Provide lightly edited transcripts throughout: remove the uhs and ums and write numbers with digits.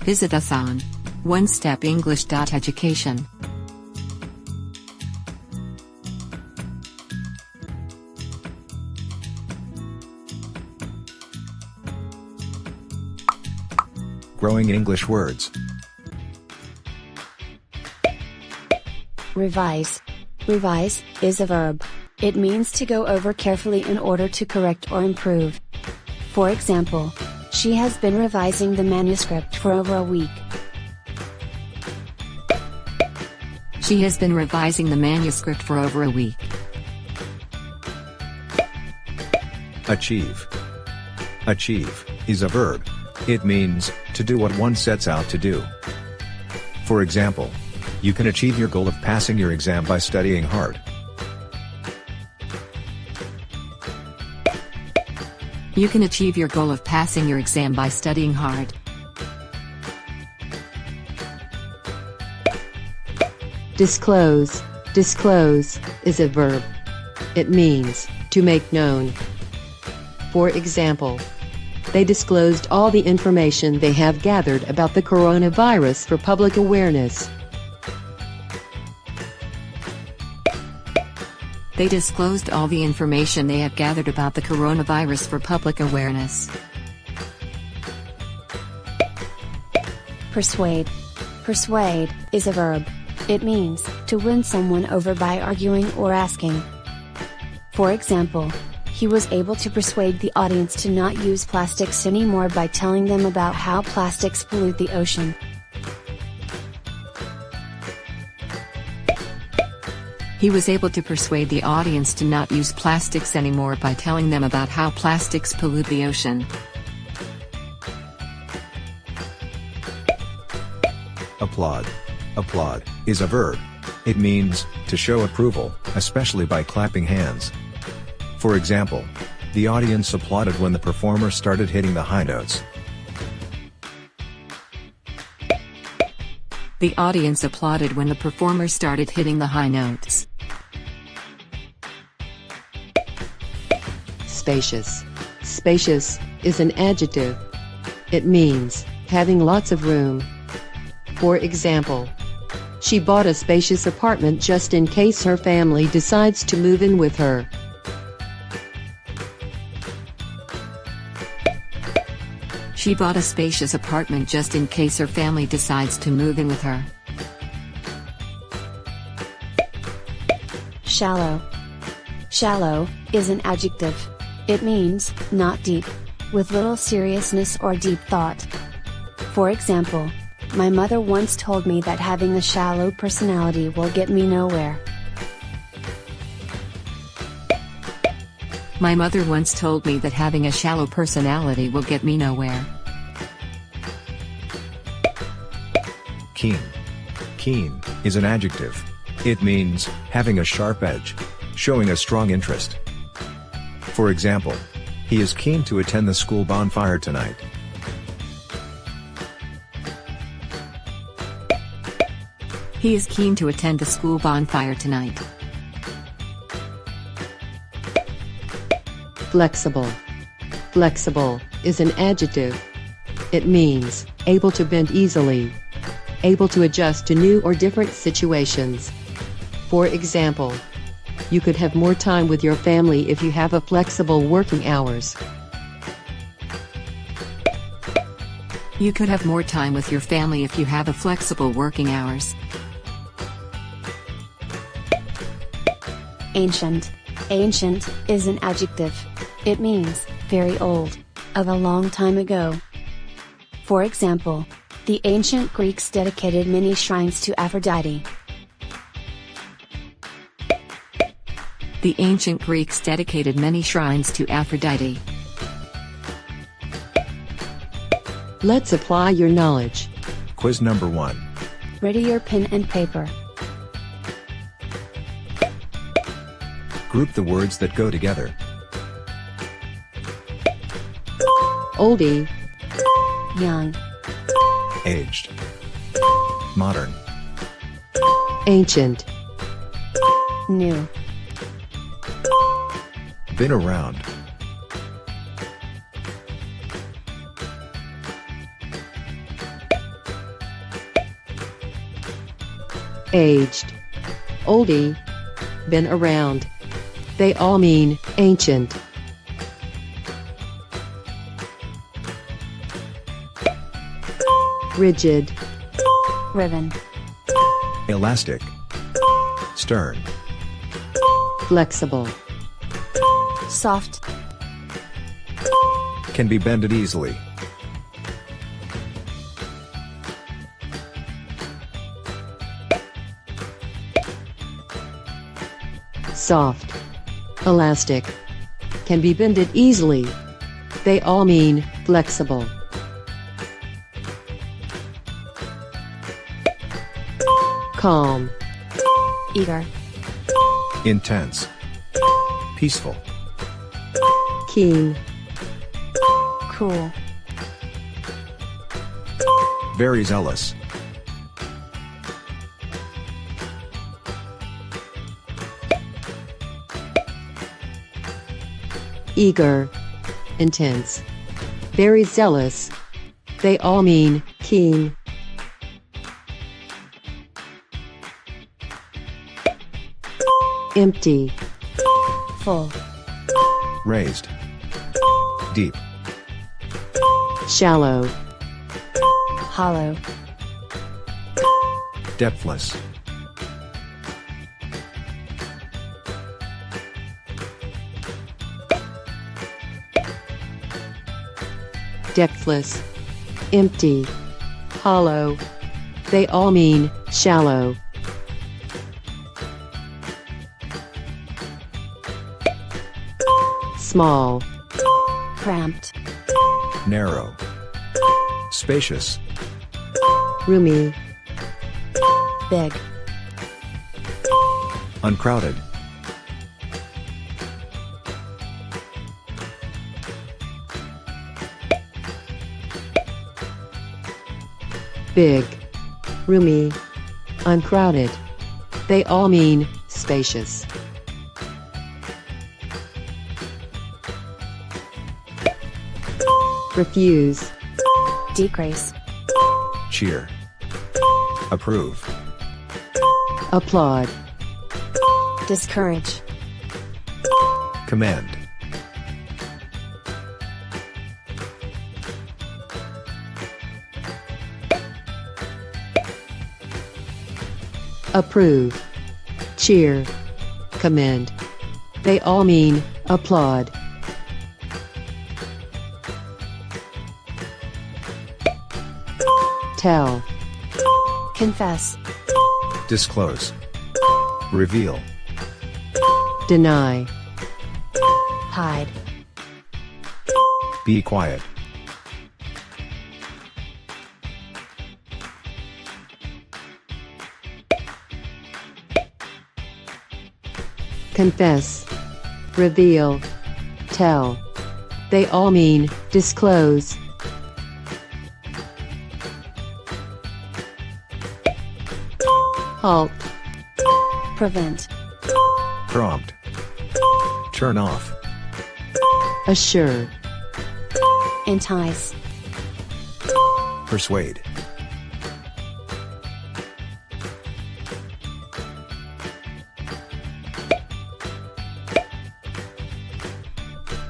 Visit us on onestepenglish.education. Growing English words. Revise. Revise is a verb. It means to go over carefully in order to correct or improve. For example, she has been revising the manuscript for over a week. She has been revising the manuscript for over a week. Achieve. Achieve is a verb. It means to do what one sets out to do. For example, you can achieve your goal of passing your exam by studying hard. You can achieve your goal of passing your exam by studying hard. Disclose. Disclose is a verb. It means to make known. For example, they disclosed all the information they have gathered about the coronavirus for public awareness. They disclosed all the information they have gathered about the coronavirus for public awareness. Persuade. Persuade is a verb. It means to win someone over by arguing or asking. For example, he was able to persuade the audience to not use plastics anymore by telling them about how plastics pollute the ocean. He was able to persuade the audience to not use plastics anymore by telling them about how plastics pollute the ocean. Applaud. Applaud is a verb. It means to show approval, especially by clapping hands. For example, the audience applauded when the performer started hitting the high notes. The audience applauded when the performer started hitting the high notes. Spacious. Spacious is an adjective. It means having lots of room. For example, she bought a spacious apartment just in case her family decides to move in with her. She bought a spacious apartment just in case her family decides to move in with her. Shallow. Shallow is an adjective. It means not deep, with little seriousness or deep thought. For example, my mother once told me that having a shallow personality will get me nowhere. My mother once told me that having a shallow personality will get me nowhere. Keen. Keen is an adjective. It means having a sharp edge, showing a strong interest. For example, he is keen to attend the school bonfire tonight. He is keen to attend the school bonfire tonight. Flexible. Flexible is an adjective. It means able to bend easily, able to adjust to new or different situations. For example, you could have more time with your family if you have a flexible working hours. You could have more time with your family if you have a flexible working hours. Ancient. Ancient is an adjective. It means very old, of a long time ago. For example, the ancient Greeks dedicated many shrines to Aphrodite. The ancient Greeks dedicated many shrines to Aphrodite. Let's apply your knowledge. Quiz number 1. Ready your pen and paper. Group the words that go together. Oldie, Young. Aged. Modern. ancient, New. Been around. aged, oldie, been around. They all mean ancient. Rigid, ribbon, elastic, stern, flexible, soft, can be bended easily, soft, elastic, can be bended easily. They all mean flexible. Calm, eager, intense, peaceful, keen, cool, very zealous, eager, intense, very zealous. They all mean keen. Empty, full, raised, deep, shallow, hollow, depthless, depthless, empty, hollow. They all mean shallow. Small, cramped, narrow, spacious, roomy, big, uncrowded, big, roomy, uncrowded. They all mean spacious. Refuse, decrease, cheer, approve, applaud, discourage, command, approve, cheer, commend. They all mean applaud. Tell, confess, disclose, reveal, deny, hide, be quiet, confess, reveal, tell. They all mean disclose. Halt, prevent, prompt, turn off, assure, entice, persuade,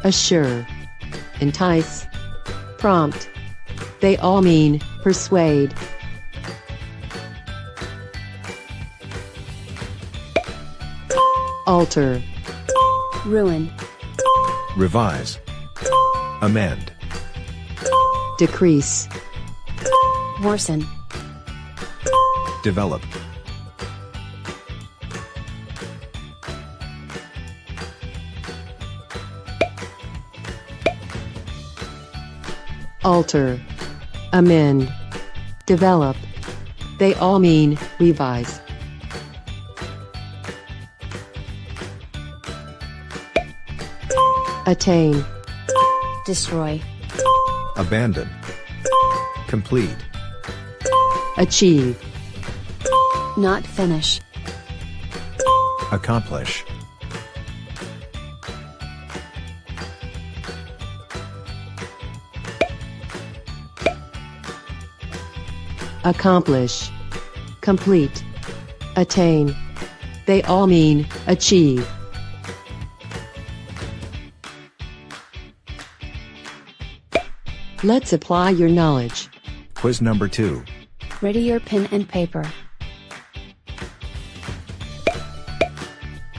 assure, entice, prompt. They all mean persuade. Alter, ruin, revise, amend, decrease, worsen, develop, alter, amend, develop. They all mean revise. Attain, destroy, abandon, complete, achieve, not finish, accomplish, accomplish, complete. attain. They all mean achieve. Let's apply your knowledge. Quiz number 2. Ready your pen and paper.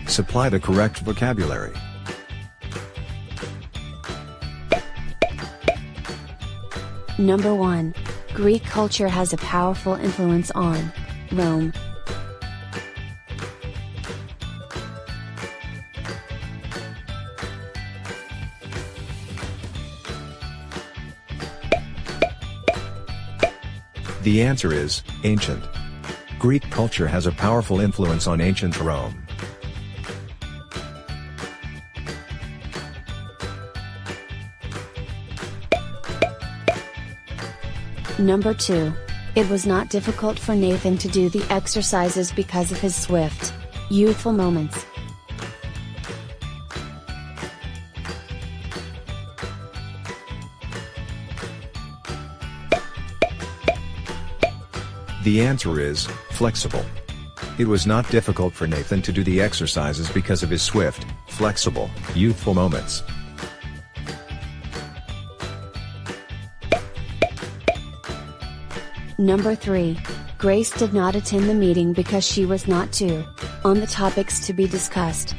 Supply the correct vocabulary. Number 1. Greek culture has a powerful influence on Rome. The answer is ancient. Greek culture has a powerful influence on ancient Rome. Number 2. It was not difficult for Nathan to do the exercises because of his swift, youthful moments. The answer is flexible. It was not difficult for Nathan to do the exercises because of his swift, flexible, youthful moments. Number 3. Grace did not attend the meeting because she was not too on the topics to be discussed.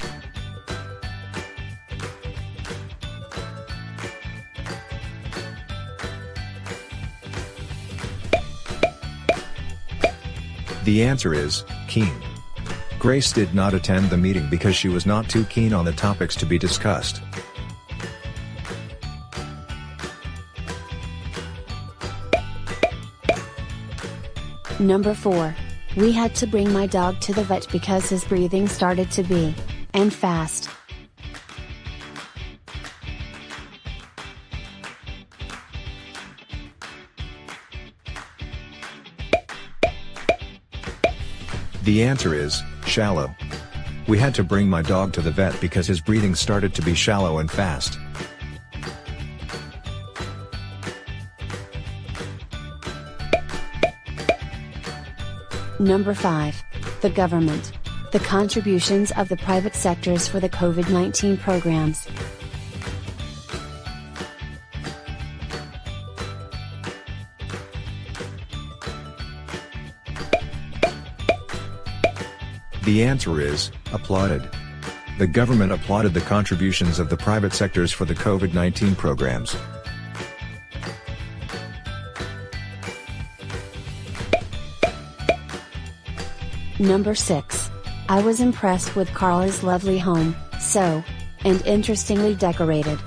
The answer is keen. Grace did not attend the meeting because she was not too keen on the topics to be discussed. Number 4. We had to bring my dog to the vet because his breathing started to be and fast. The answer is shallow. We had to bring my dog to the vet because his breathing started to be shallow and fast. Number 5. The government. The contributions of the private sectors for the COVID-19 programs. The answer is applauded. The government applauded the contributions of the private sectors for the COVID-19 programs. Number 6. I was impressed with Carla's lovely home, so and interestingly decorated.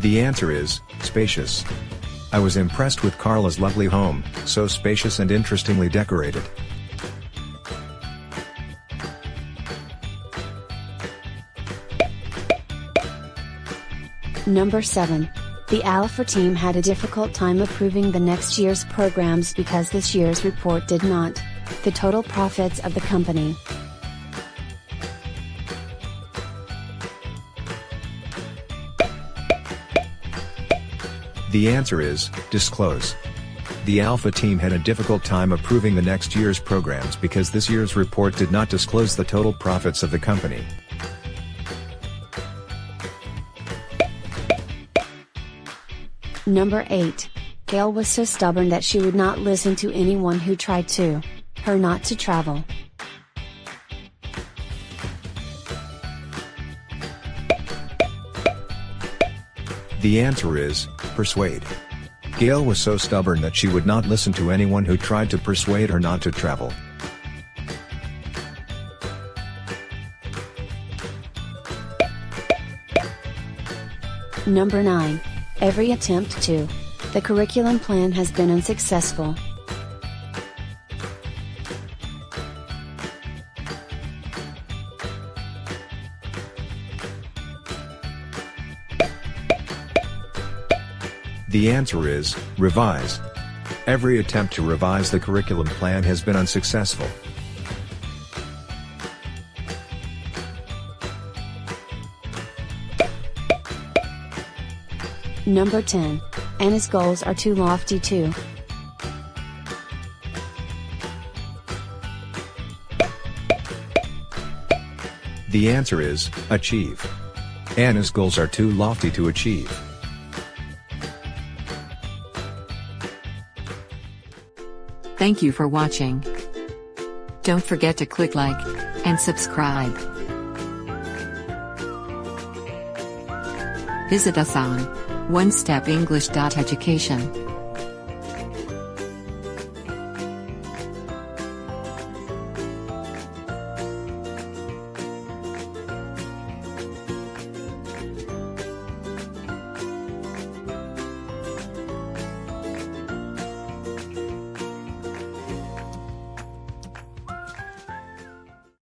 The answer is spacious. I was impressed with Carla's lovely home, so spacious and interestingly decorated. Number 7. The Alpha team had a difficult time approving the next year's programs because this year's report did not the total profits of the company. The answer is disclose. The Alpha team had a difficult time approving the next year's programs because this year's report did not disclose the total profits of the company. Number 8. Gail was so stubborn that she would not listen to anyone who tried to her not to travel. The answer is persuade. Gail was so stubborn that she would not listen to anyone who tried to persuade her not to travel. Number 9. Every attempt to the curriculum plan has been unsuccessful. The answer is revise. Every attempt to revise the curriculum plan has been unsuccessful. Number 10. Anna's goals are too lofty too. The answer is, achieve. Anna's goals are too lofty to achieve. Thank you for watching. Don't forget to click like and subscribe. Visit us on onestepenglish.education.